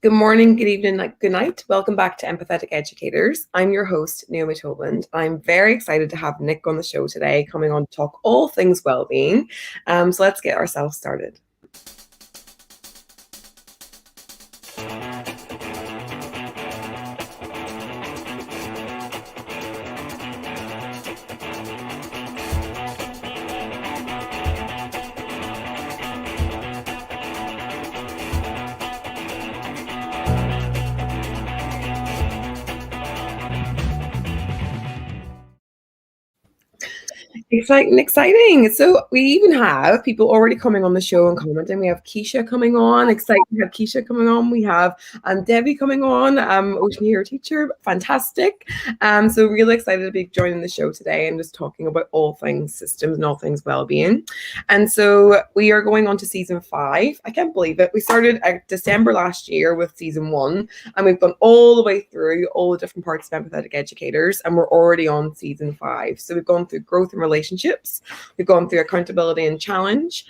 Good morning, good evening, good night. Welcome back to Empathetic Educators. I'm your host, Naomi. I'm very excited to have Nic on the show today, coming on to talk all things well-being. So let's get ourselves started. Exciting. So we even have people already coming on the show and commenting. We have Keisha coming on. Exciting to have Keisha coming on. We have Debbie coming on, Ocean Hero teacher. Fantastic. So really excited to be joining the show today and just talking about all things systems and all things well-being. And so we are going on to season 5. I can't believe it. We started December last year with season 1, and we've gone all the way through all the different parts of Empathetic Educators, and we're already on season 5. So we've gone through growth and relationships, we've gone through accountability and challenge,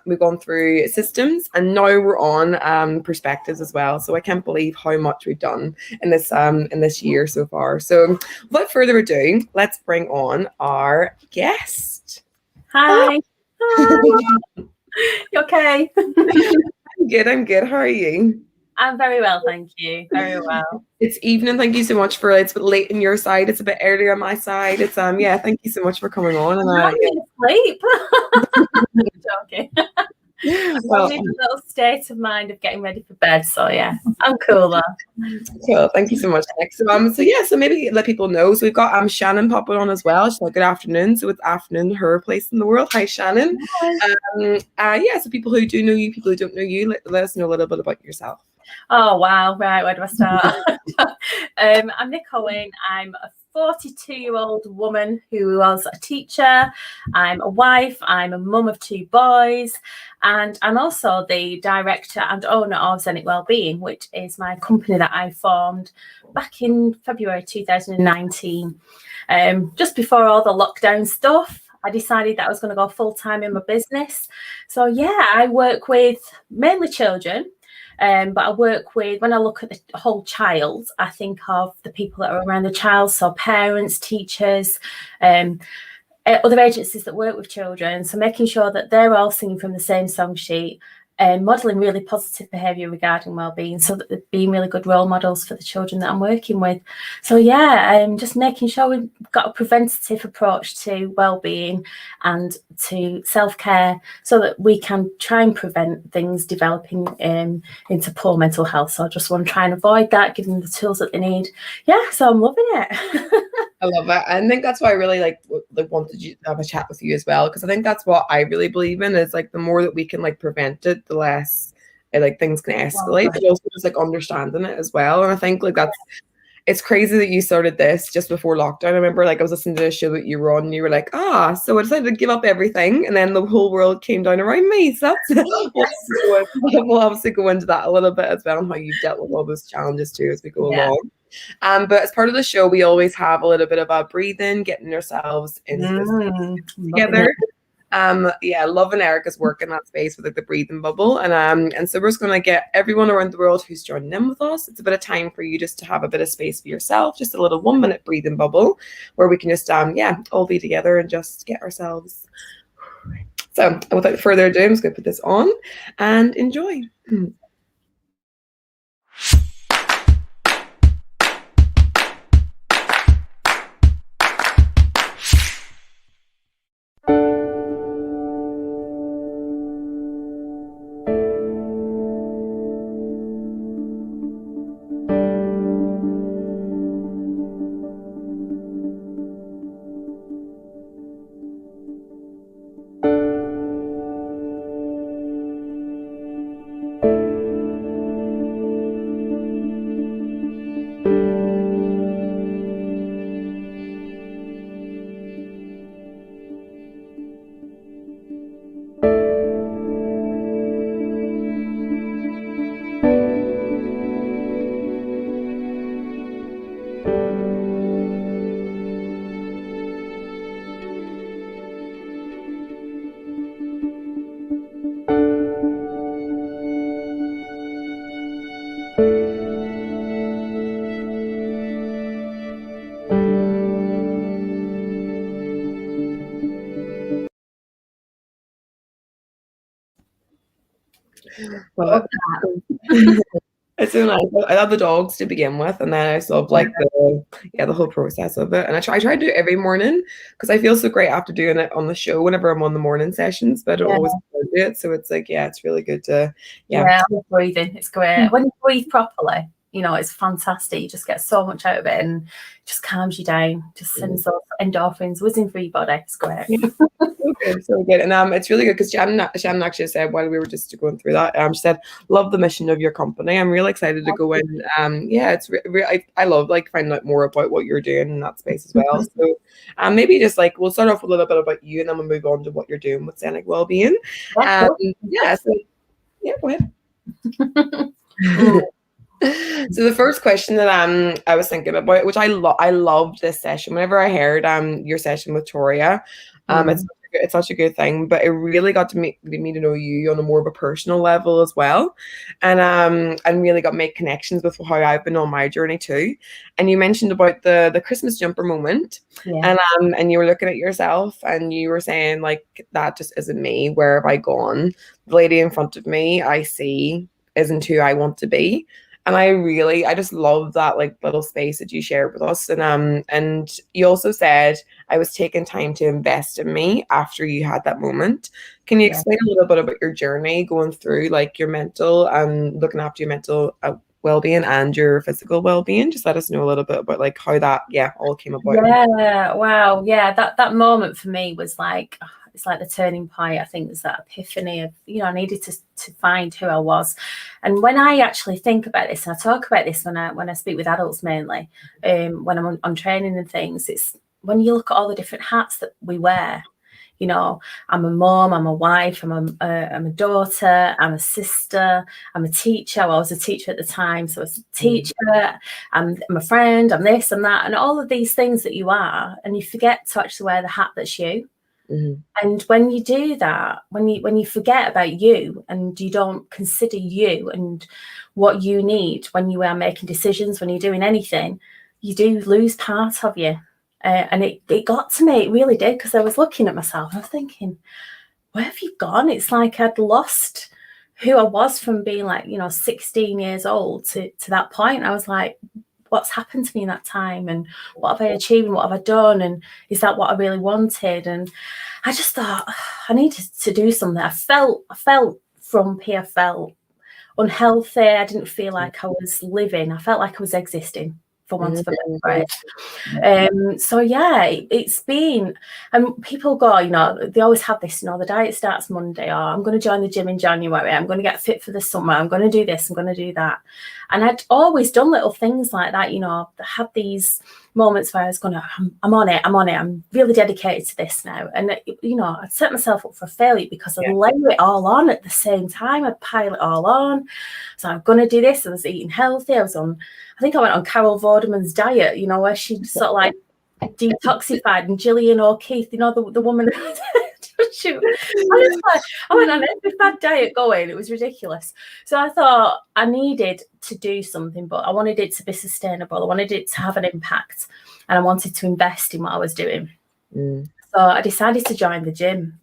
we've gone through systems, and now we're on perspectives as well. So I can't believe how much we've done in this year so far. So without further ado, let's bring on our guest. Hi. You okay? I'm good. How are you? I'm very well, thank you. Very well. It's evening. Thank you so much for it's a bit late on your side. It's a bit earlier on my side. It's yeah. Thank you so much for coming on. And I'm asleep. I'm joking. Well, I'm in a little state of mind of getting ready for bed. So yeah, I'm cool though. Cool. Thank you so much, Nic. So maybe let people know. So we've got Shannon popping on as well. She's like, good afternoon. So it's afternoon, her place in the world. Hi, Shannon. So people who do know you, people who don't know you, let us know a little bit about yourself. Oh wow, right, where do I start? I'm Nic Owen. I'm a 42-year-old woman who was a teacher. I'm a wife, I'm a mum of 2 boys, and I'm also the director and owner of Zenit Wellbeing, which is my company that I formed back in February 2019. Just before all the lockdown stuff, I decided that I was going to go full-time in my business. So yeah, I work with mainly children. But I work with, when I look at the whole child, I think of the people that are around the child, so parents, teachers, other agencies that work with children. So making sure that they're all singing from the same song sheet, modelling really positive behaviour regarding wellbeing, so that they're being really good role models for the children that I'm working with. So yeah, just making sure we've got a preventative approach to wellbeing and to self-care, so that we can try and prevent things developing into poor mental health. So I just want to try and avoid that, give them the tools that they need. Yeah, so I'm loving it. I love it. I think that's why I really wanted you to have a chat with you as well, because I think that's what I really believe in, is the more that we can prevent it, the less things can escalate, but also just understanding it as well. And I think it's crazy that you started this just before lockdown. I remember I was listening to a show that you were on, and you were like, so I decided to give up everything, and then the whole world came down around me. So that's we'll obviously go into that a little bit as well, and how you've dealt with all those challenges too as we go along. But as part of the show, we always have a little bit of a breathing, getting ourselves into together. Loving Erica's work in that space with the breathing bubble, and so we're just going to get everyone around the world who's joining in with us. It's a bit of time for you just to have a bit of space for yourself, just a little 1-minute breathing bubble where we can just all be together and just get ourselves. So without further ado, I'm just going to put this on and enjoy. But it's so nice. I love the dogs to begin with, and then I just love like the whole process of it. And I try to do it every morning because I feel so great after doing it on the show whenever I'm on the morning sessions, but I don't always do it. So it's like, it's really good to breathing. It's great when you breathe properly. You know, it's fantastic. You just get so much out of it, and just calms you down. Just sends those endorphins whizzing through your body. It's great. So good. And it's really good because Shannon actually said while we were just going through that, she said, love the mission of your company. I'm really excited to go in. It's I love like finding out more about what you're doing in that space as well. So maybe just like we'll start off with a little bit about you, and then we'll move on to what you're doing with Nic Wellbeing. Go ahead. So the first question that I was thinking about, which I loved this session. Whenever I heard your session with Toria, it's such a good thing, but it really got to me to know you on a more of a personal level as well, and really got to make connections with how I've been on my journey too. And you mentioned about the Christmas jumper moment, and you were looking at yourself and you were saying like, that just isn't me. Where have I gone? The lady in front of me I see isn't who I want to be. And I just love that like little space that you shared with us. And you also said I was taking time to invest in me after you had that moment. Can you explain a little bit about your journey going through like your mental and looking after your mental well-being and your physical well-being? Just let us know a little bit about like how that all came about. Wow. That moment for me was like, it's like the turning point. I think there's that epiphany of, I needed to find who I was. And when I actually think about this, and I talk about this when I speak with adults mainly, when I'm on training and things, it's when you look at all the different hats that we wear. I'm a mom, I'm a wife, I'm a daughter, I'm a sister, I'm a teacher. Well, I was a teacher at the time, so I was a teacher, I'm a friend, I'm this, I'm that, and all of these things that you are, and you forget to actually wear the hat that's you. And when you do that, when you forget about you and you don't consider you and what you need when you are making decisions, when you're doing anything, you do lose part of you. And it got to me, it really did, because I was looking at myself and I was thinking, where have you gone? It's like I'd lost who I was from being like, 16 years old to that point. I was like, what's happened to me in that time, and what have I achieved, and what have I done, and is that what I really wanted? And I just thought I needed to do something. I felt frumpy, I felt unhealthy, I didn't feel like I was living, I felt like I was existing, for want of a better phrase. So it's been, and people go, they always have this, the diet starts Monday, or I'm going to join the gym in January, I'm going to get fit for the summer, I'm going to do this, I'm going to do that. And I'd always done little things like that, I had these moments where I was going, I'm on it, I'm really dedicated to this now. And, I'd set myself up for failure because I'd layer it all on at the same time. I'd pile it all on. So I'm going to do this. I was eating healthy. I think I went on Carol Vorderman's diet, where she sort of like detoxified, and Gillian O'Keefe, the woman. I went on every bad diet going. It was ridiculous. So I thought I needed to do something, but I wanted it to be sustainable. I wanted it to have an impact, and I wanted to invest in what I was doing. So I decided to join the gym.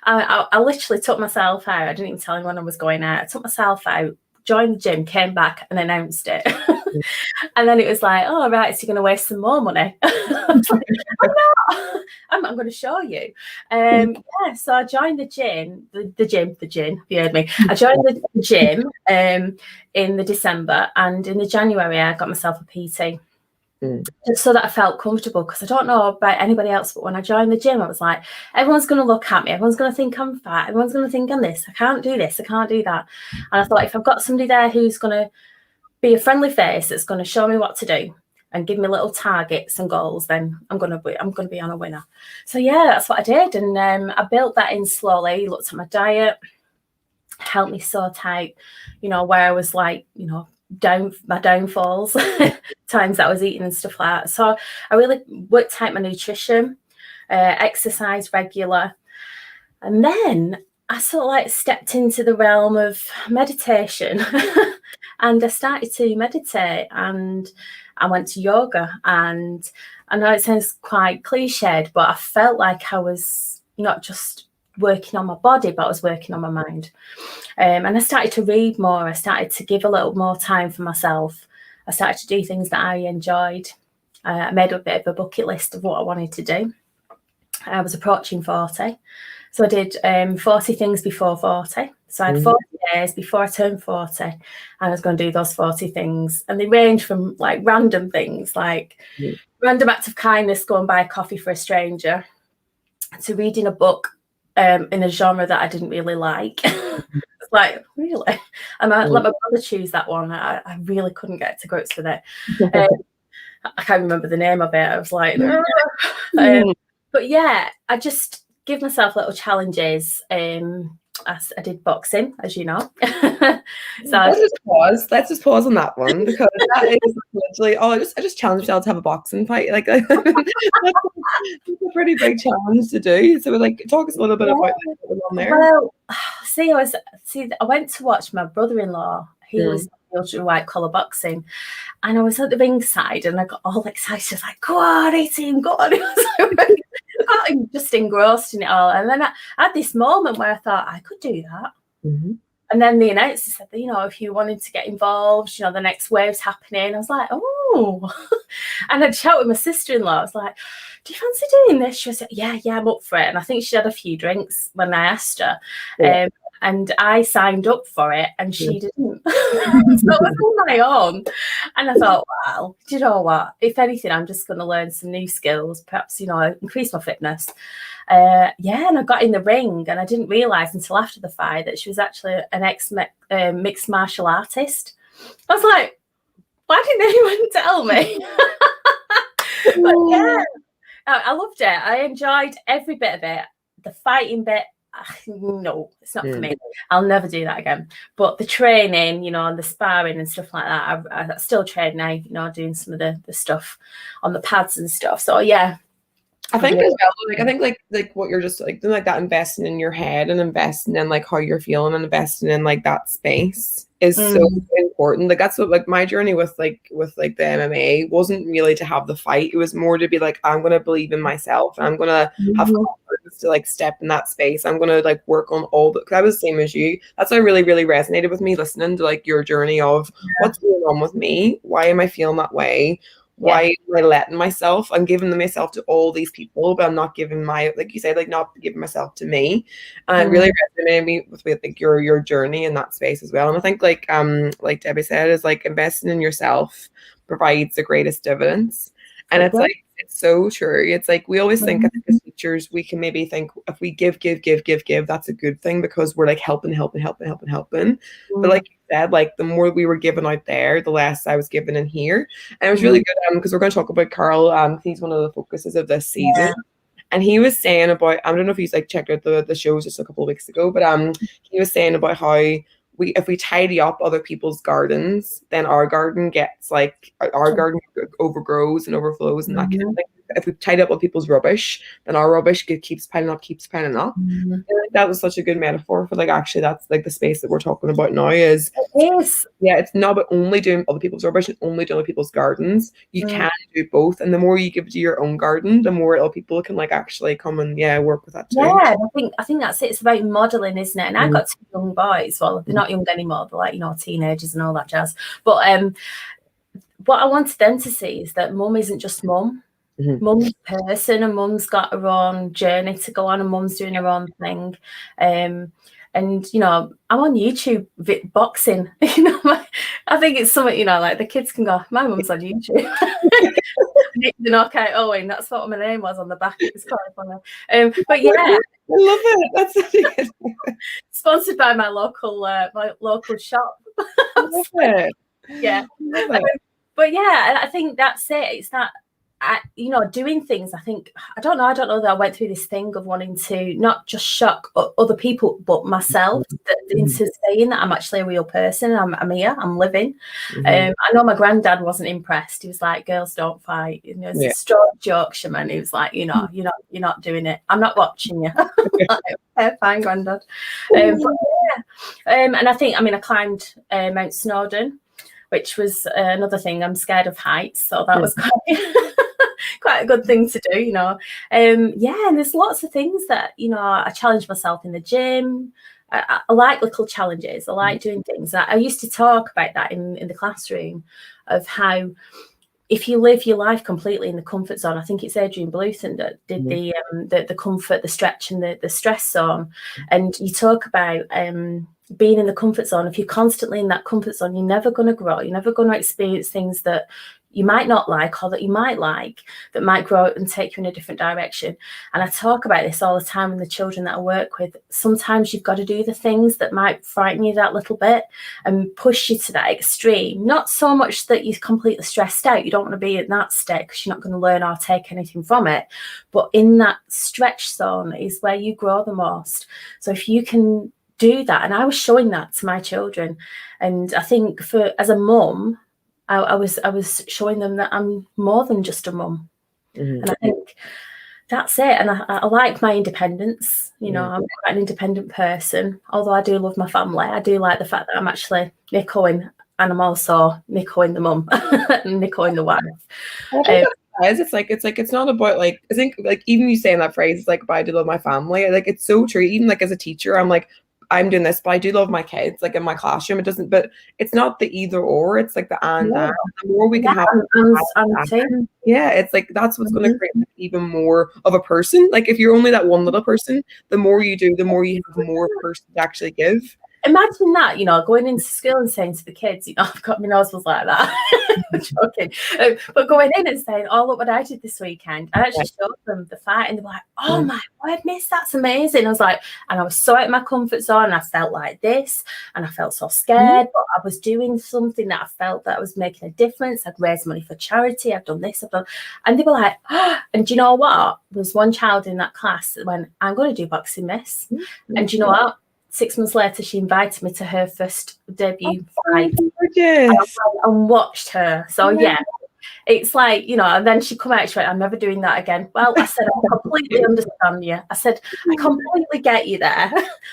I literally took myself out. I didn't even tell anyone I was going out. I took myself out, joined the gym, came back and announced it. And then it was like, oh, right, so you're going to waste some more money. I'm not. I'm going to show you. So I joined the gym, you heard me. I joined the gym in the December, and in the January, I got myself a PT. Just so that I felt comfortable, because I don't know about anybody else, but when I joined the gym, I was like, everyone's going to look at me, everyone's going to think I'm fat, everyone's going to think I'm this, I can't do this, I can't do that. And I thought, if I've got somebody there who's going to be a friendly face, that's going to show me what to do and give me little targets and goals, then I'm going to be on a winner. So that's what I did, and I built that in slowly. Looked at my diet, helped me sort out, where I was like, my downfalls, times that I was eating and stuff like that. So I really worked out my nutrition, exercise regular, and then I sort of like stepped into the realm of meditation. And I started to meditate, and I went to yoga, and I know it sounds quite cliched, but I felt like I was not just working on my body, but I was working on my mind. And I started to read more. I started to give a little more time for myself. I started to do things that I enjoyed. I made a bit of a bucket list of what I wanted to do. I was approaching 40. So I did 40 things before 40. So I had 40 days before I turned 40, and I was going to do those 40 things. And they range from like random things, like random acts of kindness, go and buy a coffee for a stranger, to reading a book in a genre that I didn't really like. It's like, really? And I let my brother choose that one. I really couldn't get to grips with it. I can't remember the name of it. I was like, but yeah, I just give myself little challenges. I did boxing, as you know. So let's just pause on that one, because that is literally, I just challenged myself to have a boxing fight. Like that's a pretty big challenge to do. So like, talk us a little bit about what's going on there. Well, I went to watch my brother-in-law. He was white collar boxing, and I was at the ringside, and I got all excited. I was like, go on, 18, go on. I got just engrossed in it all. And then I had this moment where I thought I could do that. And then the announcer said that, if you wanted to get involved, the next wave's happening. I was like, oh. And I'd chat with my sister-in-law. I was like, do you fancy doing this? She was like, yeah, I'm up for it. And I think she had a few drinks when I asked her. And I signed up for it, and she didn't. So I was on my own. And I thought, well, do you know what? If anything, I'm just going to learn some new skills, perhaps, increase my fitness. And I got in the ring, and I didn't realise until after the fight that she was actually an ex-mixed martial artist. I was like, why didn't anyone tell me? But yeah, I loved it. I enjoyed every bit of it. The fighting bit, no, it's not for me. I'll never do that again. But the training, and the sparring and stuff like that, I still train now, doing some of the stuff on the pads and stuff. So yeah, I think as well, I think like what you're just like doing, like that, investing in your head and investing in like how you're feeling and investing in like that space is so important. Like that's what, like, my journey with the MMA wasn't really to have the fight. It was more to be like, I'm gonna believe in myself, and I'm gonna have confidence to like step in that space. I'm gonna like work on all the, because I was the same as you. That's what really, really resonated with me, listening to like your journey of what's going on with me, why am I feeling that way. Why am I letting myself? I'm giving myself to all these people, but I'm not giving like you said, like not giving myself to me. And it really resonated me with like your journey in that space as well. And I think like Debbie said, is like investing in yourself provides the greatest dividends. And it's like, it's so true. It's like, we always think, I think as teachers, we can maybe think if we give, that's a good thing, because we're like helping. But like you said, like the more we were given out there, the less I was given in here. And it was really good, because we're going to talk about Carl. He's one of the focuses of this season. And he was saying about, I don't know if he's like checked out the shows just a couple of weeks ago, but he was saying about how if we tidy up other people's gardens, then our garden gets like, our garden overgrows and overflows and that kind of thing. If we tidy up other people's rubbish, then our rubbish keeps piling up. Like, that was such a good metaphor for like, actually that's like the space that we're talking about now is, it's not about only doing other people's rubbish and only doing other people's gardens. You can do both, and the more you give to your own garden, the more other people can like actually come and work with that too. Yeah, I think that's it. It's about modeling, isn't it? And I've got two young boys. Well, they're not young anymore. They're like, teenagers and all that jazz. But what I wanted them to see is that mum isn't just mum. Mum's a person, and mum's got her own journey to go on, and mum's doing her own thing. And I'm on YouTube boxing. I think it's something, like the kids can go, my mum's on YouTube. Nic Owen, that's what my name was on the back. It was quite funny. But yeah, I love it. That's such a good sponsored by my local shop. I love it. Yeah. But yeah, I think that's it. It's that, doing things. I don't know that I went through this thing of wanting to not just shock other people, but myself, into saying that I'm actually a real person. I'm here, I'm living. I know my granddad wasn't impressed. He was like, girls don't fight. It's a strong Yorkshireman. He was like, you're not doing it. I'm not watching you. Like, okay, fine, granddad. And I think, I climbed Mount quite a good thing to do, and there's lots of things that, I challenge myself in the gym. I like little challenges. I like doing things. I used to talk about that in the classroom, of how if you live your life completely in the comfort zone, I think it's Adrian Bluton that did the comfort, the stretch, and the stress zone. And you talk about being in the comfort zone. If you're constantly in that comfort zone, you're never going to grow. You're never going to experience things that you might not like, or that you might like, that might grow and take you in a different direction. And I talk about this all the time with the children that I work with. Sometimes you've got to do the things that might frighten you that little bit and push you to that extreme. Not so much that you're completely stressed out. You don't want to be in that state, because you're not going to learn or take anything from it. But in that stretch zone is where you grow the most. So if you can do that, and I was showing that to my children, and I think as a mum, I was showing them that I'm more than just a mum. And I think that's it. And I like my independence. I'm quite an independent person. Although I do love my family, I do like the fact that I'm actually Nic Owen, and I'm also Nic Owen the mum, and Nic Owen the wife. It's not about, like, I think, like, even you saying that phrase, it's like, but I do love my family. Like, it's so true. Even like as a teacher, I'm like, I'm doing this, but I do love my kids, like in my classroom. It doesn't, but it's not the either or, it's like the and. The more we can have, it's like, that's what's going to create even more of a person. Like, if you're only that one little person, the more you do, the more you have more person to actually give. Imagine that, going into school and saying to the kids, I've got my nose was like that. I'm joking. But going in and saying, oh, look what I did this weekend. I actually showed them the fight, and they were like, oh my word, miss, that's amazing. I was like, and I was so out of my comfort zone, and I felt like this, and I felt so scared, but I was doing something that I felt that I was making a difference. I'd raised money for charity, I've done this, and they were like, oh. And do you know what? There was one child in that class that went, I'm going to do boxing, miss. And do you know what? 6 months later, she invited me to her first debut fight, and watched her. So it's like, and then she come out, she went, I'm never doing that again. Well, I said, I completely understand you. I said, I completely get you there.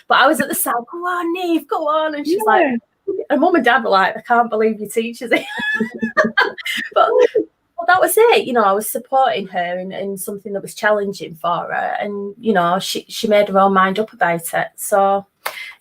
But I was at the side, go on, Neve, go on. And she's like, and mum and dad were like, I can't believe your teacher's here. But well, that was it. I was supporting her in something that was challenging for her. And, she made her own mind up about it. So,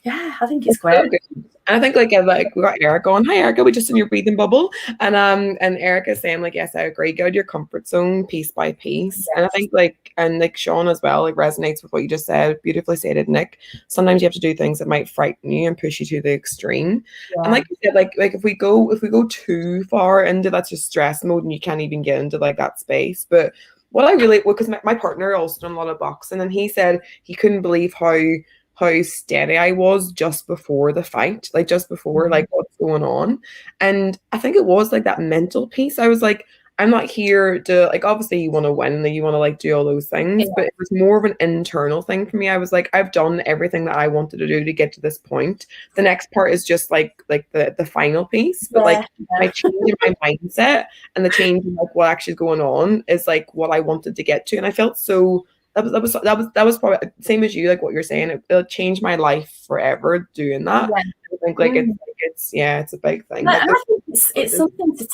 yeah, I think it's great. So good. And I think like we got Erica on. Hi Erica, we just in your breathing bubble. And Erica's saying like, yes, I agree. Go to your comfort zone piece by piece. Yes. And I think like Sean as well, like resonates with what you just said. Beautifully stated, Nick. Sometimes you have to do things that might frighten you and push you to the extreme. Yeah. And like you said, like if we go too far into that just stress mode, and you can't even get into like that space. But what I really, because my partner also done a lot of boxing, and he said he couldn't believe how steady I was just before the fight, like just before like what's going on. And I think it was like that mental piece. I was like, I'm not here to, like, obviously you want to win and you want to like do all those things, but it was more of an internal thing for me. I was like, I've done everything that I wanted to do to get to this point. The next part is just like the final piece, but my change in my mindset and the change in like what actually is going on is like what I wanted to get to. And I felt so that was probably same as you, like what you're saying. It'll change my life forever doing that. Yeah. I think like it's a big thing. I think it's something to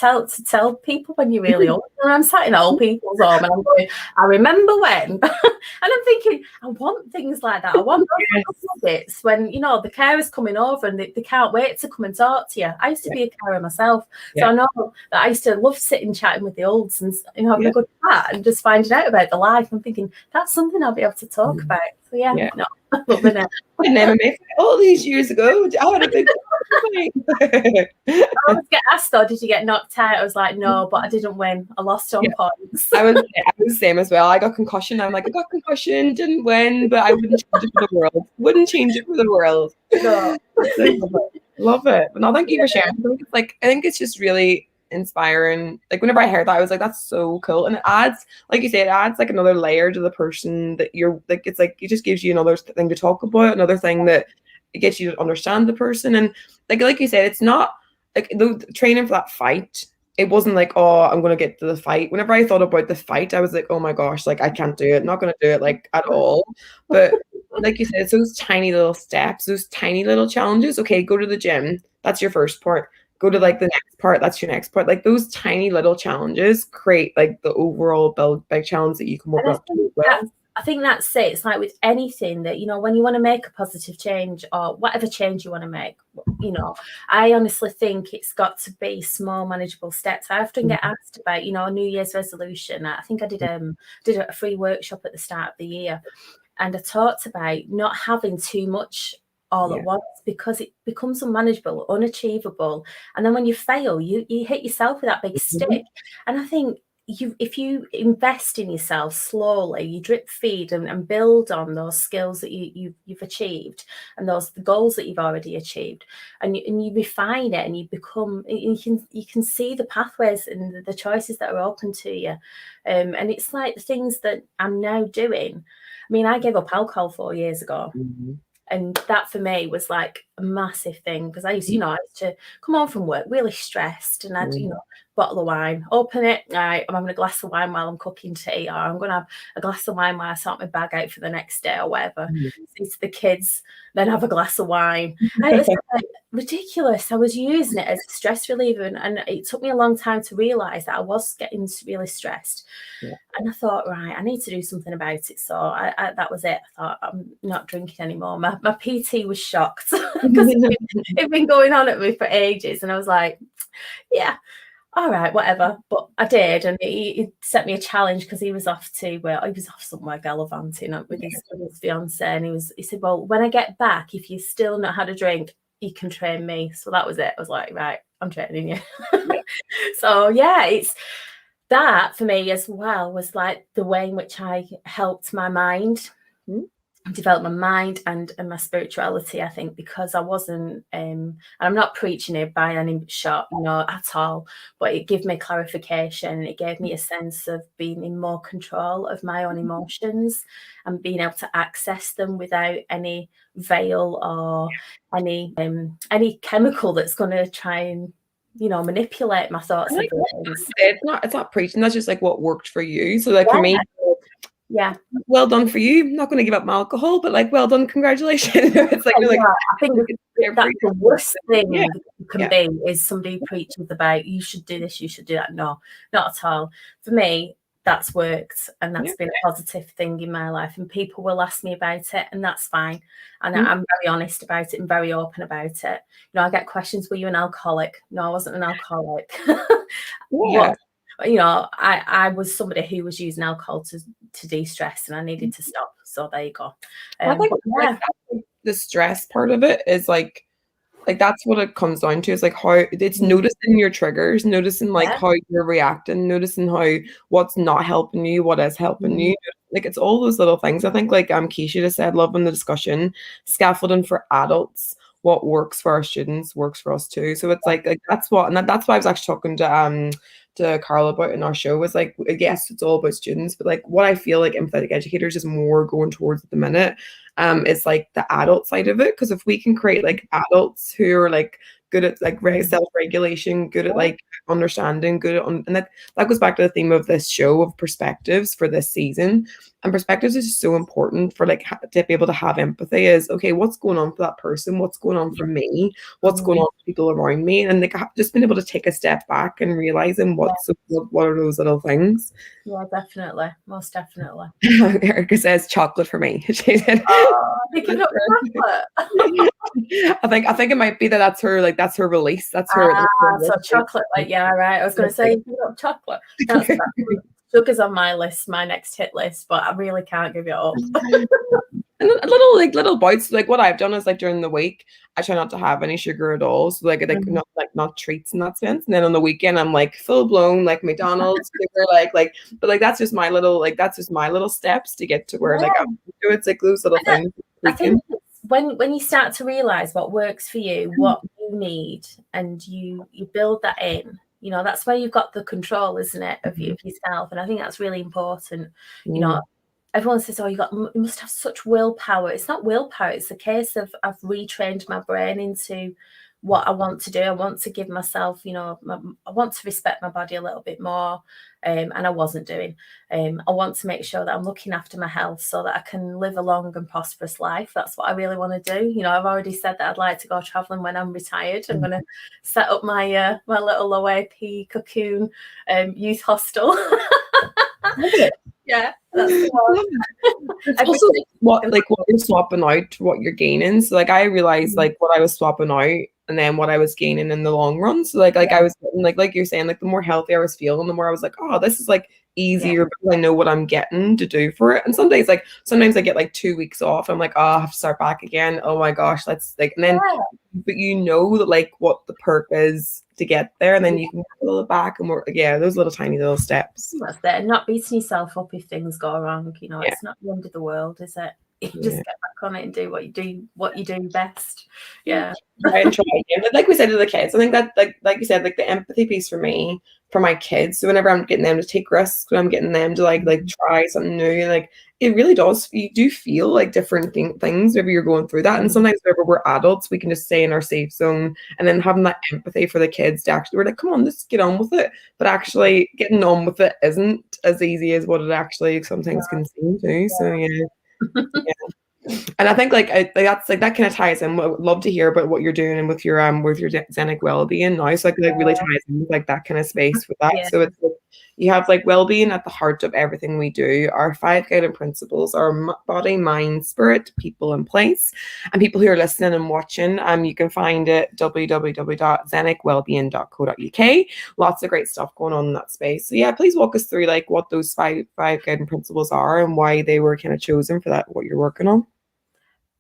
tell people when you're really old. And I'm sat in old people's home and I'm going, I remember when, and I'm thinking, I want things like that. I want those bits when the carer's coming over and they can't wait to come and talk to you. I used to be a carer myself, so I know that I used to love sitting chatting with the olds and having a good chat and just finding out about the life. I'm thinking that's something I'll be able to talk about. So no. And then all these years ago, I had a big I always get asked though, did you get knocked out? I was like, no, but I didn't win. I lost on points. I was the same as well. I got concussion. I'm like, I got concussion, didn't win, but I wouldn't change it for the world. Wouldn't change it for the world. No. Love it. But no, thank you for sharing. I think it's just really inspiring. Like whenever I heard that, I was like, that's so cool. And it adds, like you say, it adds like another layer to the person that you're like. It's like it just gives you another thing to talk about, another thing that it gets you to understand the person. And like you said, it's not like the training for that fight. It wasn't like, oh, I'm gonna get to the fight. Whenever I thought about the fight, I was like, oh my gosh, like I can't do it, not gonna do it like at all. But like you said, it's those tiny little steps, those tiny little challenges. Okay, go to the gym. That's your first part. go to like the next part, that's your next part. Like those tiny little challenges create like the overall big challenge that you can work up to as well. I think that's it. It's like with anything that, you know, when you want to make a positive change or whatever change you want to make, you know, I honestly think it's got to be small, manageable steps. I often get asked about, you know, a New Year's resolution. I think I did a free workshop at the start of the year, and I talked about not having too much all at once, because it becomes unmanageable, unachievable. And then when you fail, you hit yourself with that big stick. And I think if you invest in yourself slowly, you drip feed and build on those skills that you've achieved, and the goals that you've already achieved, and you refine it, and you can see the pathways and the choices that are open to you. And it's like the things that I'm now doing. I mean, I gave up alcohol 4 years ago. And that for me was like a massive thing, because I used to come home from work really stressed, and I'd, bottle of wine, open it, right, I'm having a glass of wine while I'm cooking tea, or I'm going to have a glass of wine while I sort my bag out for the next day or whatever. See to the kids, then have a glass of wine. And it was like ridiculous. I was using it as a stress reliever, and it took me a long time to realise that I was getting really stressed. And I thought, right, I need to do something about it. So that was it. I thought, I'm not drinking anymore. My PT was shocked because it'd been going on at me for ages. And I was like, yeah, all right, whatever. But I did. And he set me a challenge, because he was off somewhere gallivanting with his fiance. And he said, well, when I get back, if you still know how to drink, you can train me. So that was it. I was like, right, I'm training you. So yeah, it's that for me as well was like the way in which I helped my mind, develop my mind and my spirituality, I think, because I wasn't, and I'm not preaching it by any shot, at all, but it gave me clarification. It gave me a sense of being in more control of my own emotions and being able to access them without any veil or any chemical that's going to try and manipulate my thoughts and feelings. It's not preaching. That's just like what worked for you. So like for me, well done for you. I'm not going to give up my alcohol, but like, well done, congratulations. It's like, I think that's the worst thing you can be, is somebody preaches about you should do this, you should do that. No, not at all. For me, that's worked, and that's been a positive thing in my life, and people will ask me about it, and that's fine. And I'm very honest about it and very open about it. I get questions, were you an alcoholic? No, I wasn't an alcoholic. I was somebody who was using alcohol to de-stress, and I needed to stop. So there you go. I think the stress part of it is like that's what it comes down to, is like how it's noticing your triggers, noticing like how you're reacting, noticing what's not helping you, what is helping you. Like it's all those little things. I think like Keisha just said, loving the discussion, scaffolding for adults. What works for our students works for us too. So it's like that's why I was actually talking to Carl about in our show, was like, yes, it's all about students, but like what I feel like empathetic educators is more going towards at the minute is like the adult side of it. Because if we can create like adults who are like good at like self-regulation, good at like understanding, good at and that goes back to the theme of this show of perspectives for this season. And perspectives is so important for like to be able to have empathy, is okay, what's going on for that person, what's going on for me, what's going on for people around me, and like just being able to take a step back and realizing what are those little things. Yeah, definitely, most definitely. Erica says chocolate for me. She said, picking up chocolate. I think it might be that's her release. That's her. So chocolate, like right. I was going to say pick up chocolate. That's sugar's on my list, my next hit list, but I really can't give it up. And little bites. Like what I've done is like during the week, I try not to have any sugar at all. So like not treats in that sense. And then on the weekend, I'm like full blown like McDonald's sugar, but like that's just my little steps to get to where it's like those little things. I think when you start to realize what works for you, what you need, and you build that in, that's where you've got the control, isn't it, of yourself. And I think that's really important. Everyone says, oh, you must have such willpower. It's not willpower. It's a case of I've retrained my brain into what I want to do. I want to give myself, I want to respect my body a little bit more, and I wasn't doing. I want to make sure that I'm looking after my health so that I can live a long and prosperous life. That's what I really want to do. I've already said that I'd like to go traveling when I'm retired. I'm going to set up my my little low AP cocoon youth hostel. Yeah, that's it's also what you're swapping out, what you're gaining. So I realized what I was swapping out and then what I was gaining in the long run. So I was getting, like you're saying, the more healthy I was feeling, the more I was like, oh, this is easier because I know what I'm getting to do for it. And sometimes I get 2 weeks off. I'm like, oh, I have to start back again. Oh my gosh, that's and then but that what the perk is to get there, and then you can pull it back and work. Yeah, those little tiny little steps. That's it. And not beating yourself up if things go wrong. It's not the end of the world, is it? You just get back on it and do what you do best. Yeah. Try and try again. Like we said to the kids, I think that like you said, the empathy piece for me, for my kids. So whenever I'm getting them to take risks, when I'm getting them to try something new, it really does. You do feel different things whenever you're going through that. And sometimes whenever we're adults, we can just stay in our safe zone, and then having that empathy for the kids to actually, we're like, come on, let's get on with it. But actually getting on with it isn't as easy as what it actually sometimes can seem to. So yeah. And I think that's that kind of ties in. I would love to hear about what you're doing and with your Zenic Wellbeing now. So really ties in with that kind of space with that. So it's you have well-being at the heart of everything we do. Our 5 guiding principles are body, mind, spirit, people, and place. And people who are listening and watching, you can find it www.zenicwellbeing.co.uk. Lots of great stuff going on in that space. So yeah, please walk us through what those five guiding principles are and why they were kind of chosen for that, what you're working on.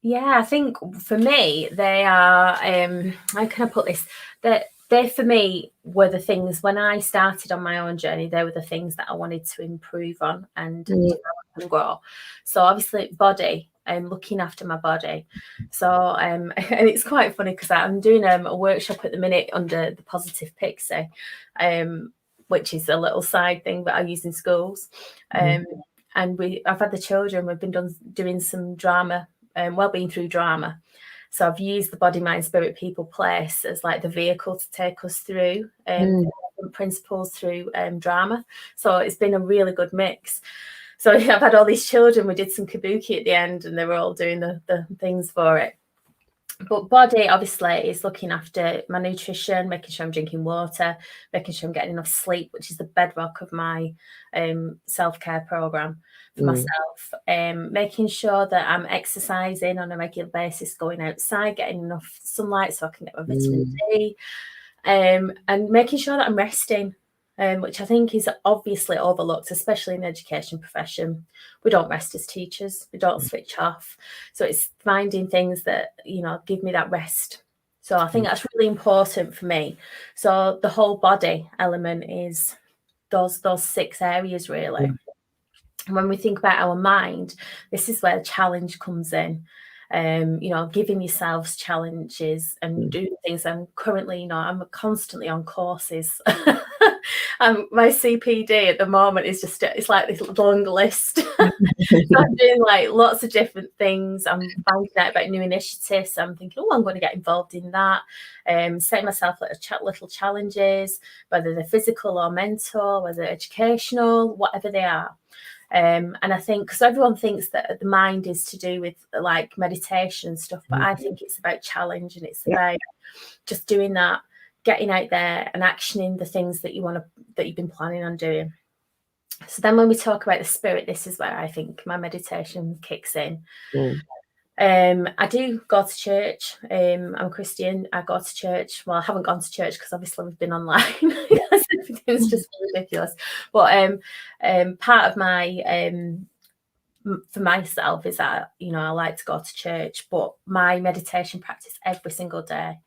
Yeah, I think for me, they are, how can I put this? That they, for me, were the things when I started on my own journey, they were the things that I wanted to improve on and develop and grow. So obviously body, looking after my body. So, and it's quite funny because I'm doing a workshop at the minute under the Positive Pixie, which is a little side thing that I use in schools. And I've had the children, we've been doing some drama, wellbeing through drama. So I've used the body, mind, spirit, people, place as the vehicle to take us through principles through drama. So it's been a really good mix. So I've had all these children. We did some kabuki at the end, and they were all doing the things for it. But body, obviously, is looking after my nutrition, making sure I'm drinking water, making sure I'm getting enough sleep, which is the bedrock of my self-care program for myself. Making sure that I'm exercising on a regular basis, going outside, getting enough sunlight so I can get my vitamin D, and making sure that I'm resting. Which I think is obviously overlooked, especially in the education profession. We don't rest as teachers. We don't switch off. So it's finding things that, give me that rest. So I think that's really important for me. So the whole body element is those 6 areas, really. And when we think about our mind, this is where the challenge comes in. Giving yourselves challenges and doing things. I'm currently, I'm constantly on courses. My CPD at the moment is just, it's like this long list. So I'm doing lots of different things. I'm finding out about new initiatives. I'm thinking, I'm going to get involved in that. Setting myself little challenges, whether they're physical or mental, whether they're educational, whatever they are. And I think, because everyone thinks that the mind is to do with meditation and stuff, but I think it's about challenge, and it's about just doing that, getting out there and actioning the things that you've been planning on doing. So then when we talk about the spirit, this is where I think my meditation kicks in. I do go to church. I'm a Christian. I go to church. Well, I haven't gone to church because obviously we've been online. Everything's just ridiculous. But part of my for myself is that I like to go to church. But my meditation practice every single day,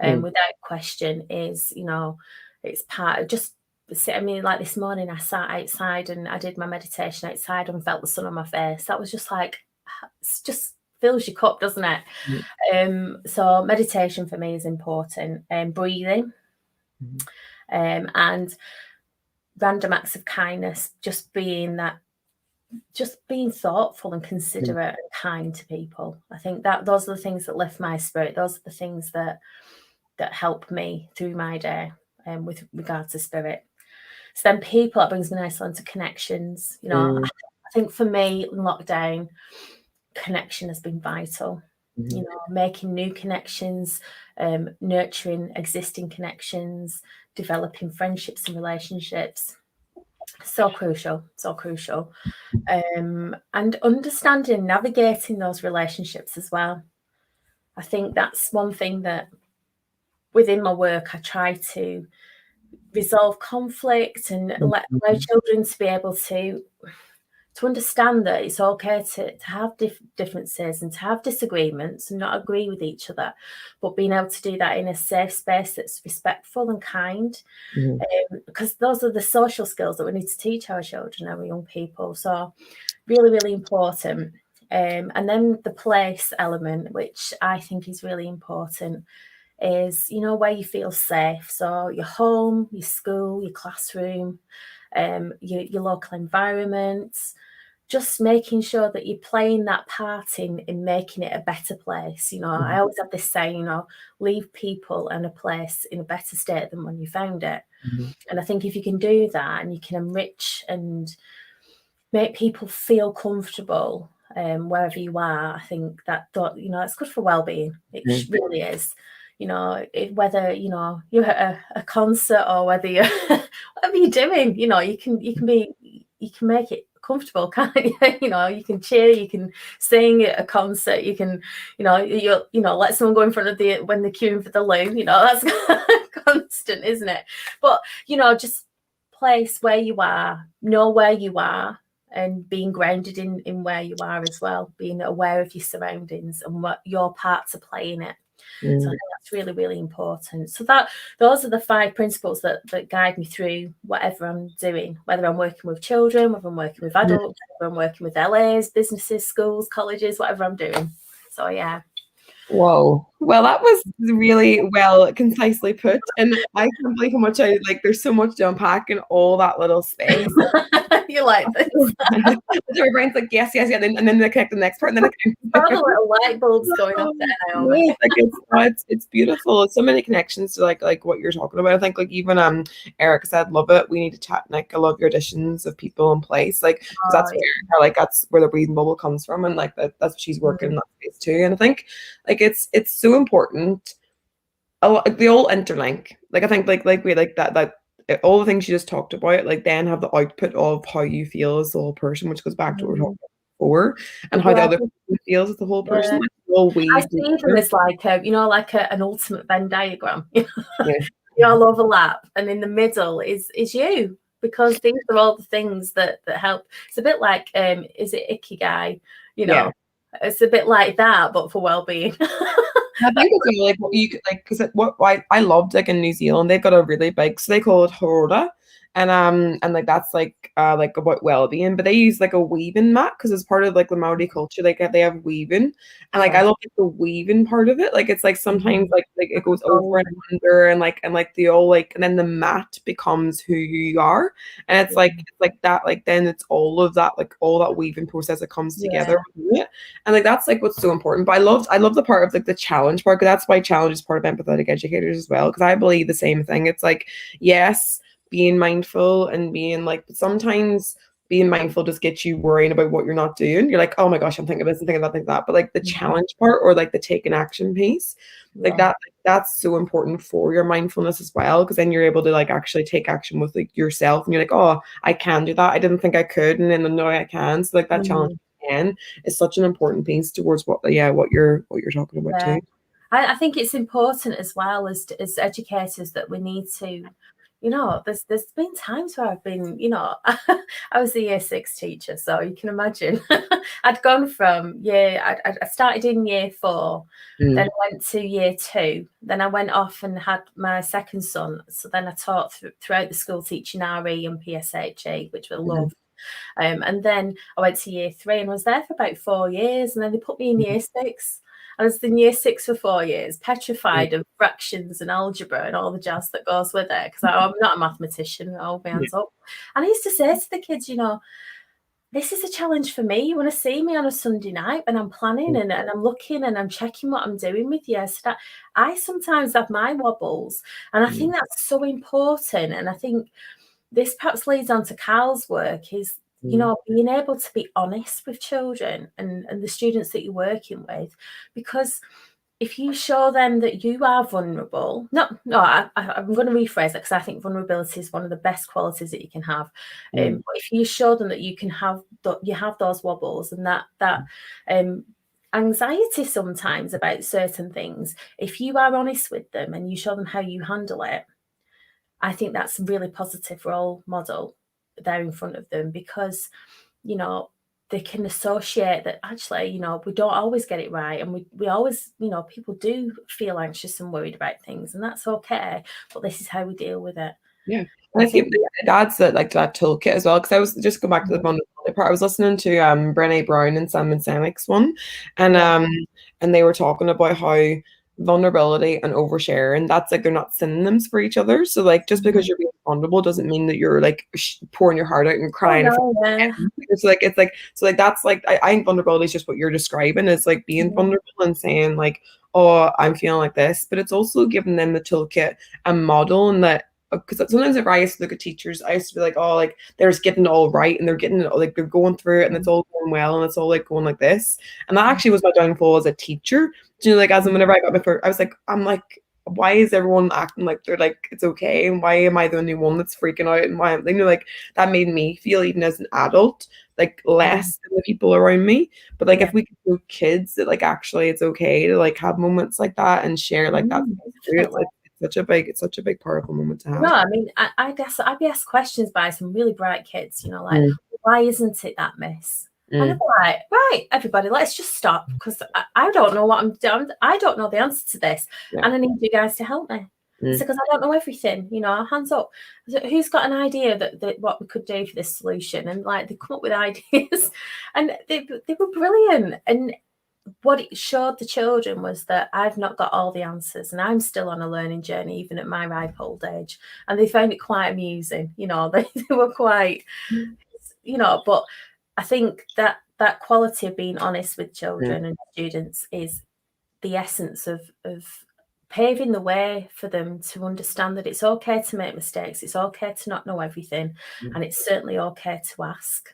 without question, is it's part of just. I mean, this morning I sat outside and I did my meditation outside and felt the sun on my face. That was just it's just fills your cup, doesn't it? So meditation for me is important. Breathing, and random acts of kindness, just being thoughtful and considerate and kind to people. I think that those are the things that lift my spirit. Those are the things that that help me through my day with regards to spirit. So then people, that brings me nicely onto connections. You know, I think for me in lockdown, connection has been vital. You know, making new connections, nurturing existing connections, developing friendships and relationships. So crucial, so crucial. And understanding, navigating those relationships as well. I think that's one thing that within my work, I try to resolve conflict and allow children to be able to understand that it's okay to have differences and to have disagreements and not agree with each other, but being able to do that in a safe space that's respectful and kind, because those are the social skills that we need to teach our children, our young people. So really, really important. And then the place element, which I think is really important, is, you know, where you feel safe. So your home, your school, your classroom, your local environments, just making sure that you're playing that part in making it a better place. You know, I always have this saying, you know, leave people and a place in a better state than when you found it. And I think if you can do that and you can enrich and make people feel comfortable wherever you are, I think that, you know, it's good for well-being. It really is. You know, whether, you know, you're at a concert or whether you're whatever you're doing, you know, you can make it comfortable, can't you? You know, you can cheer, you can sing at a concert, you can, you know, let someone go in front of when they're queuing for the loo, you know, that's constant, isn't it? But, you know, just place where you are, know where you are, and being grounded in where you are as well, being aware of your surroundings and what your part to play in it. So I think that's really, really important. So those are the 5 principles that guide me through whatever I'm doing, whether I'm working with children, whether I'm working with adults, whether I'm working with LAs, businesses, schools, colleges, whatever I'm doing. So yeah. Whoa. Well, that was really well concisely put. And I can't believe how much there's so much to unpack in all that little space. You like this? My brain's like, yes, and then they connect the next part, and then all the little light bulbs going off there, Naomi. It's beautiful. It's so many connections to like what you're talking about. I think even Eric said, love it. We need to chat, Nick. I love your additions of people in place. That's where the breathing bubble comes from, and that's what she's working in that space too. And I think it's so important. They all interlink. I think we that all the things you just talked about, then have the output of how you feel as the whole person, which goes back to what we were talking about before, and how the other person feels as the whole person. I see them as an ultimate Venn diagram. You all overlap, and in the middle is you, because these are all the things that help. It's a bit like is it Ikigai? You know, it's a bit like that, but for well-being. I think it's what you could because what I loved in New Zealand, they've got a really big, so they call it Horoda, and that's about well-being, but they use a weaving mat because it's part of the Maori culture. They have weaving, and I love the weaving part of it. It's sometimes it goes over and under, and the all and then the mat becomes who you are, and it's that then it's all of that all that weaving process that comes together with it, and that's what's so important. But I love the part of the challenge part, because that's why challenge is part of empathetic educators as well, because I believe the same thing. It's yes, being mindful and being sometimes being mindful just gets you worrying about what you're not doing. You're oh my gosh, I'm thinking this and thinking that, like that. But the challenge part, or the take an action piece, that's so important for your mindfulness as well, because then you're able to actually take action with yourself, and you're oh, I can do that. I didn't think I could, and then now I can. So that challenge again is such an important piece towards what you're talking about too. I think it's important as well as educators that we need to, there's been times where I've been, I was a year 6 teacher, so you can imagine. I'd gone from I started in year 4, then I went to year 2, then I went off and had my second son. So then I taught throughout the school, teaching RE and PSHE, which I loved. And then I went to year 3 and was there for about 4 years, and then they put me in year 6. I was in year 6 for 4 years, petrified of fractions and algebra and all the jazz that goes with it, because I'm not a mathematician. I'll be hands up. And I used to say to the kids, this is a challenge for me. You want to see me on a Sunday night and I'm planning and I'm looking and I'm checking what I'm doing with you. So that I sometimes have my wobbles, and I think that's so important. And I think this perhaps leads on to Carl's work is, you know, being able to be honest with children and the students that you're working with, because if you show them that you are vulnerable, I'm going to rephrase that, because I think vulnerability is one of the best qualities that you can have. But if you show them that you can have those wobbles and that anxiety sometimes about certain things, if you are honest with them and you show them how you handle it, I think that's a really positive role model there in front of them, because, you know, they can associate that actually, you know, we don't always get it right. And we always, you know, people do feel anxious and worried about things, and that's okay. But this is how we deal with it. Yeah. And I think it adds that toolkit as well. Because I was just going back to the vulnerability part. I was listening to Brené Brown and Simon Sinek's one, and they were talking about how vulnerability and oversharing, that's like they're not synonyms for each other. So like just because you're being vulnerable doesn't mean that you're like pouring your heart out and crying. It's like that's like I think vulnerability is just what you're describing, is like being vulnerable and saying like, oh, I'm feeling like this, but it's also giving them the toolkit and model, and that because sometimes if I used to look at teachers, I used to be like, oh, like they're just getting it all right and they're getting it, like they're going through it and it's all going well and it's all like going like this. And that actually was my downfall as a teacher. You know, like as in whenever I got my first, I was like, I'm like, why is everyone acting like they're like it's okay, and why am I the only one that's freaking out, and why I'm, you know, like that made me feel, even as an adult, like less than the people around me. But like if we could show kids that like actually it's okay to like have moments like that and share like that, it's such a big powerful moment to have. No, I mean, I guess I'd be asked questions by some really bright kids, you know, like, why isn't it that, miss? And I'm like, right, everybody, let's just stop, because I don't know what I'm doing. I don't know the answer to this. And I need you guys to help me. It's because I don't know everything, you know, hands up. Who's got an idea that what we could do for this solution? And like, they come up with ideas and they were brilliant. And what it showed the children was that I've not got all the answers, and I'm still on a learning journey, even at my ripe old age. And they found it quite amusing, you know, they were quite, you know, but I think that quality of being honest with children and students is the essence of paving the way for them to understand that it's okay to make mistakes, it's okay to not know everything, and it's certainly okay to ask.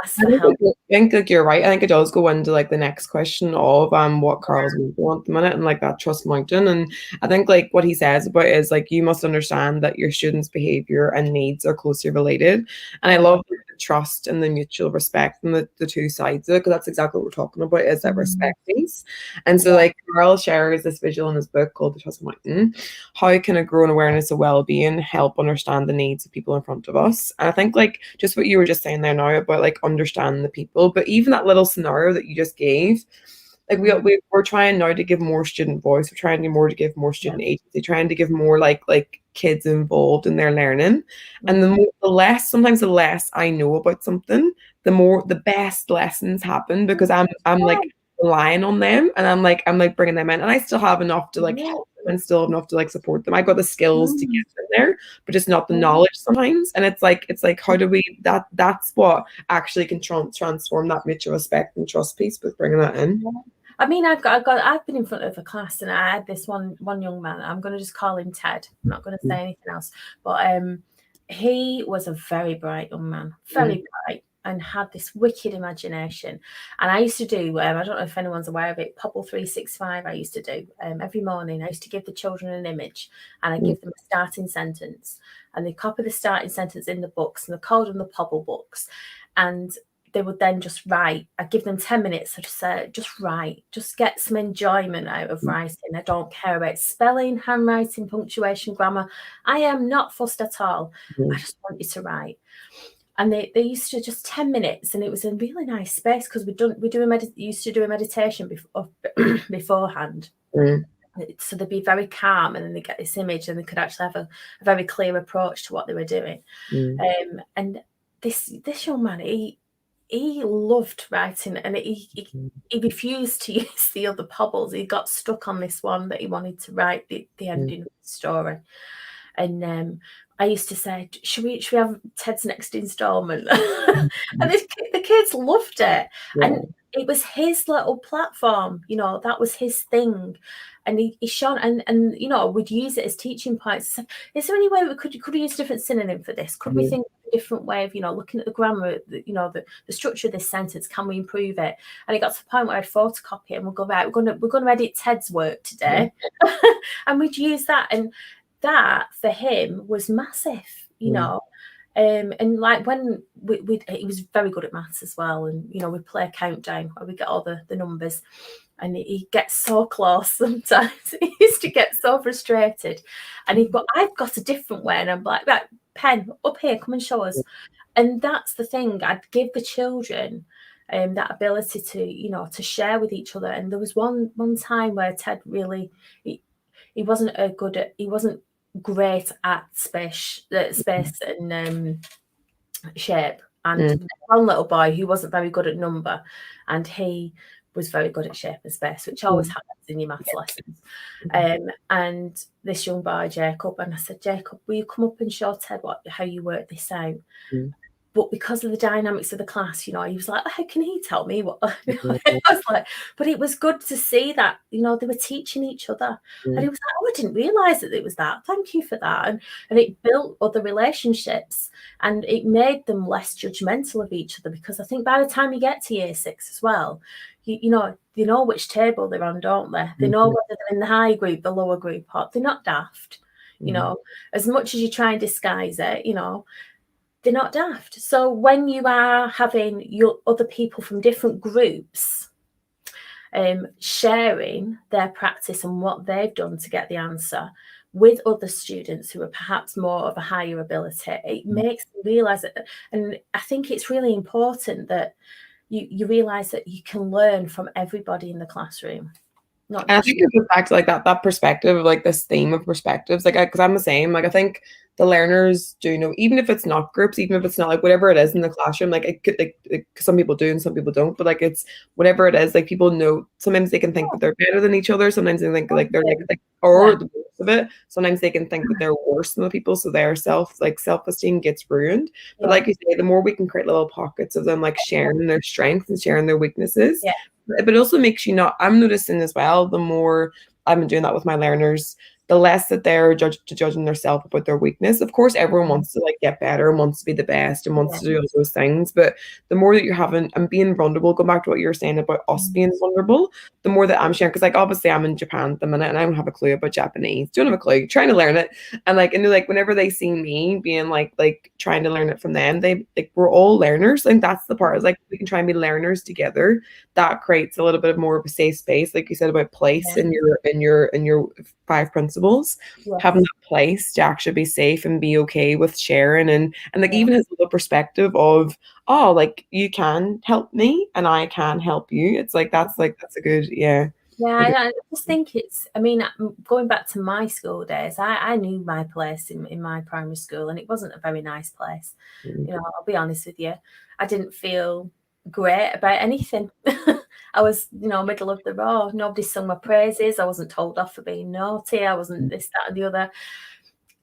Ask for help. I think like you're right. I think it does go into like the next question of what Carl's moving at the minute, and like that trust mountain. And I think like what he says about it is like, you must understand that your students' behavior and needs are closely related. And I love the trust and the mutual respect and the two sides of it, because that's exactly what we're talking about, is that respect piece. And so like Carl shares this visual in his book called The Trust Mountain. How can a growing awareness of well-being help understand the needs of people in front of us? And I think like just what you were just saying there now about like understanding the people, but even that little scenario that you just gave, like we're trying now to give more student voice, we're trying to give more student agency, trying to give more like kids involved in their learning. And the less I know about something, the best lessons happen, because I'm like relying on them, and I'm like bringing them in, and I still have enough to like help them and still have enough to like support them. I've got the skills to get them there, but just not the knowledge sometimes. And it's like how do we that's what actually can transform that mutual respect and trust piece with bringing that in. I mean, I've been in front of a class, and I had this one young man. I'm going to just call him Ted. I'm not going to say anything else. But he was a very bright young man, very bright, and had this wicked imagination. And I used to do, I don't know if anyone's aware of it, Pobble 365 I used to do. Every morning, I used to give the children an image, and I give them a starting sentence. And they copy the starting sentence in the books, and they called them the Pobble books. And they would then just write. I'd give them 10 minutes to just write, just get some enjoyment out of writing. I don't care about spelling, handwriting, punctuation, grammar. I am not fussed at all. I just want you to write. And they used to just 10 minutes, and it was a really nice space, because used to do a meditation beforehand. So they'd be very calm, and then they get this image, and they could actually have a very clear approach to what they were doing. And this young man, he loved writing, and he refused to use the other pobbles. He got stuck on this one that he wanted to write the ending of the story. And I used to say, should we have Ted's next installment? And the kids loved it. Yeah. And it was his little platform, you know, that was his thing. And he shone, and you know, we'd use it as teaching points. So, is there any way we could use a different synonym for this? Could we think of a different way of, you know, looking at the grammar, you know, the structure of this sentence? Can we improve it? And it got to the point where I'd photocopy it and we'd go, right, we're going to edit Ted's work today. And we'd use that, and that for him was massive, you know. And like when he was very good at maths as well, and you know, we play a countdown where we get all the numbers, and he gets so close sometimes. He used to get so frustrated, and I've got a different way, and I'm like, right, pen up here, come and show us. And that's the thing, I'd give the children that ability to, you know, to share with each other. And there was one time where Ted really, he wasn't great at space and shape. And one little boy who wasn't very good at number, and he was very good at shape and space, which always happens in your maths lessons. And this young boy, Jacob, and I said, Jacob, will you come up and show Ted how you work this out? But because of the dynamics of the class, you know, he was like, how can he tell me what? I was like, but it was good to see that, you know, they were teaching each other. And he was like, oh, I didn't realise that it was that. Thank you for that. And it built other relationships, and it made them less judgmental of each other, because I think by the time you get to year 6 as well, you know which table they're on, don't they? They know whether they're in the high group, the lower group, or they're not daft. You know, as much as you try and disguise it, you know, they're not daft. So when you are having your other people from different groups sharing their practice and what they've done to get the answer with other students who are perhaps more of a higher ability, it makes them realise it. And I think it's really important that you realise that you can learn from everybody in the classroom. And I think it goes back to like that perspective of like this theme of perspectives, like because I'm the same. Like I think the learners do know, even if it's not groups, even if it's not like whatever it is in the classroom, like it could like some people do and some people don't, but like it's whatever it is, like people know. Sometimes they can think that they're better than each other. Sometimes they think like they're like or the worst of it. Sometimes they can think that they're worse than the people, so their self-esteem gets ruined. But like you say, the more we can create little pockets of them like sharing their strengths and sharing their weaknesses. But it also makes you not, I'm noticing as well, the more I've been doing that with my learners, the less that they're judging themselves about their weakness. Of course, everyone wants to like get better and wants to be the best and wants to do all those things. But the more that you're having and being vulnerable, go back to what you were saying about us being vulnerable, the more that I'm sharing, because like obviously I'm in Japan at the minute and I don't have a clue about Japanese. Don't have a clue, trying to learn it. And like, and like whenever they see me being like trying to learn it from them, they like we're all learners. And that's the part, is like we can try and be learners together. That creates a little bit more of a safe space, like you said about place in your 5 principles. Having that place to actually be safe and be okay with sharing and like even has the perspective of, oh, like you can help me and I can help you. It's like that's a good I just think I mean, going back to my school days, I knew my place in my primary school, and it wasn't a very nice place. You know, I'll be honest with you. I didn't feel great about anything. I was, you know, middle of the road. Nobody sung my praises. I wasn't told off for being naughty. I wasn't this, that, and the other.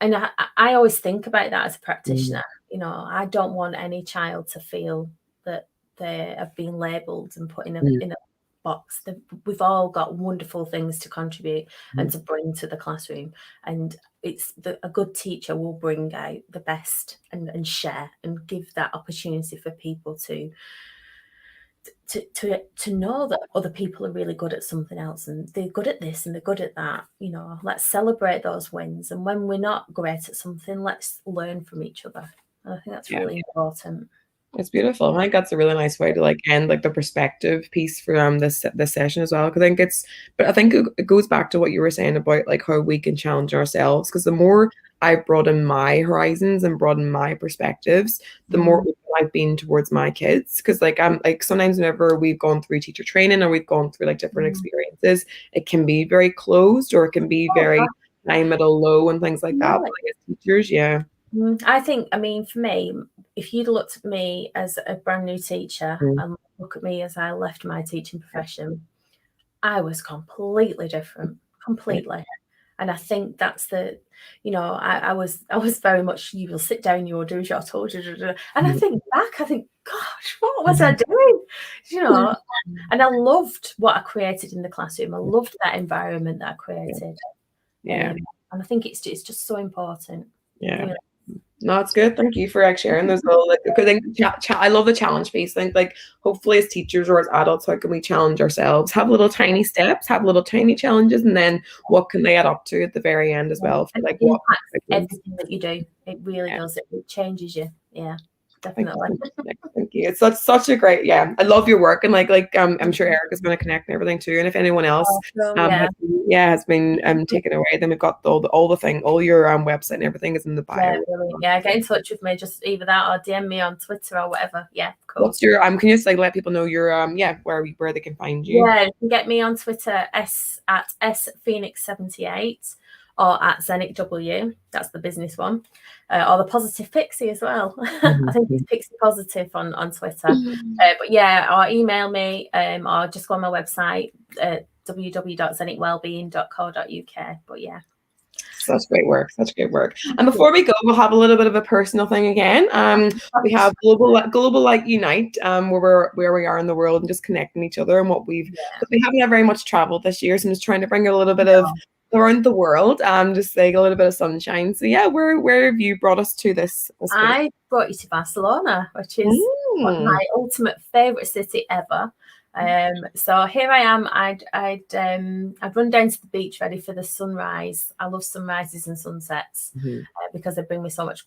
And I always think about that as a practitioner. You know, I don't want any child to feel that they have been labelled and put in a box. We've all got wonderful things to contribute and to bring to the classroom. And it's a good teacher will bring out the best and share and give that opportunity for people to know that other people are really good at something else, and they're good at this and they're good at that. You know, let's celebrate those wins. And when we're not great at something, let's learn from each other. And I think that's really important. It's beautiful. I think that's a really nice way to like end like the perspective piece for this session as well. Because I think it goes back to what you were saying about like how we can challenge ourselves. Because the more I broaden my horizons and broaden my perspectives, the more open I've been towards my kids. Because like I'm like sometimes whenever we've gone through teacher training or we've gone through like different experiences, it can be very closed or it can be very high, middle, low, and things like that. But like as teachers, I think, I mean, for me, if you'd looked at me as a brand new teacher and look at me as I left my teaching profession, I was completely different, completely. And I think that's the, I was very much, you will sit down, you will do as you're told, and I think back, gosh, what was I doing? And I loved what I created in the classroom. I loved that environment that I created. And I think it's just so important. No, it's good. Thank you for sharing those little, I love the challenge piece. I think hopefully as teachers or as adults, how can we challenge ourselves? Have little tiny steps, have little tiny challenges, and then what can they add up to at the very end as well? For everything that you do, it really does. It changes you. Yeah. Definitely. Thank you. It's such a great, I love your work, and I'm sure Erica's going to connect and everything too. And if anyone else has been taken away, then we've got all your website and everything is in the bio. Get in touch with me, just either that or DM me on Twitter or whatever. Cool. What's your can you just let people know your where they can find you? You can get me on Twitter at sphoenix78 or at ZenicW, that's the business one, or the Positive Pixie as well. I think it's Pixie Positive on Twitter. Or email me, or just go on my website, www.zenicwellbeing.co.uk. But such great work. And before we go, we'll have a little bit of a personal thing again. We have global like Unite, where we are in the world and just connecting each other and what we haven't had very much traveled this year, so I'm just trying to bring a little bit of around the world, just like a little bit of sunshine. So where have you brought us to this? I brought you to Barcelona, which is my ultimate favorite city ever. So here I am. I'd run down to the beach ready for the sunrise. I love sunrises and sunsets because they bring me so much,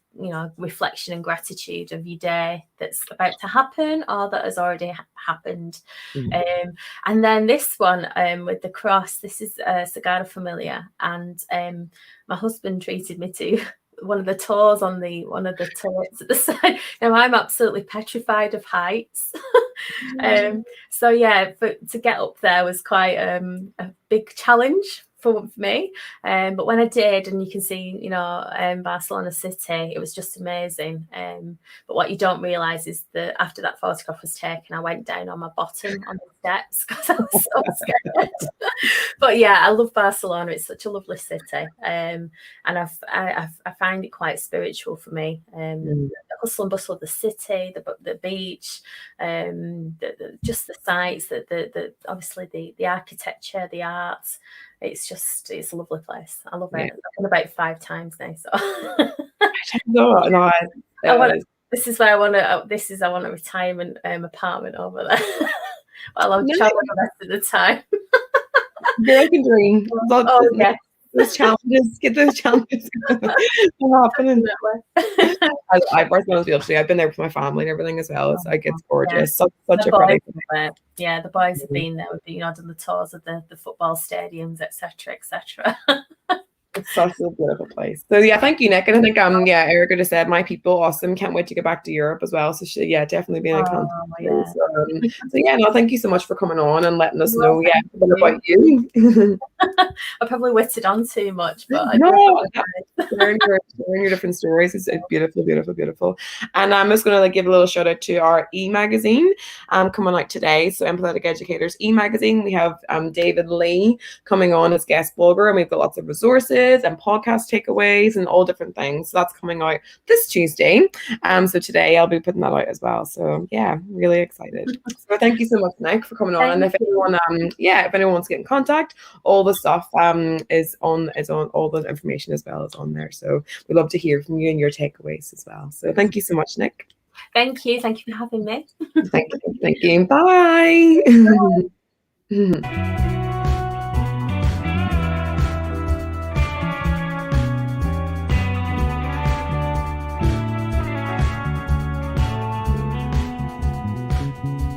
reflection and gratitude of your day that's about to happen or that has already happened. And then this one with the cross. This is Sagrada Familia, and my husband treated me to one of the tours on one of the turrets at the side. Now I'm absolutely petrified of heights. So to get up there was quite a big challenge for me. But when I did, and you can see, Barcelona city, it was just amazing. But what you don't realise is that after that photograph was taken, I went down on my bottom on the steps because I was so scared. But I love Barcelona. It's such a lovely city. And I find it quite spiritual for me. The hustle and bustle of the city, the beach, just the sights, the obviously the architecture, the arts. It's a lovely place. I love it. I've been about 5 times now. So this is where I want a retirement apartment over there. While I'm traveling the rest of the time. American dream. Those challenges, get those challenges happening. Barcelona's beautiful. I've been there with my family and everything as well. It's it's gorgeous. Such a pretty. The boys have been there. We've done the tours of the football stadiums, etc., etc. It's such a beautiful place. So thank you, Nic. And I think Erica just said my people awesome. Can't wait to get back to Europe as well. So definitely being in contact. Thank you so much for coming on and letting us know about you. I probably witted on too much, but sharing your different stories is beautiful, beautiful, beautiful. And I'm just going to give a little shout out to our e-magazine coming out today. So Empathetic Educators e-magazine. We have David Lee coming on as guest blogger, and we've got lots of resources and podcast takeaways and all different things. So that's coming out this Tuesday. So today I'll be putting that out as well. So really excited. So thank you so much, Nic, for coming on. And if anyone wants to get in contact, all the stuff is on all the information as well as on there. So we'd love to hear from you and your takeaways as well. So thank you so much, Nic. Thank you for having me. Thank you. Bye.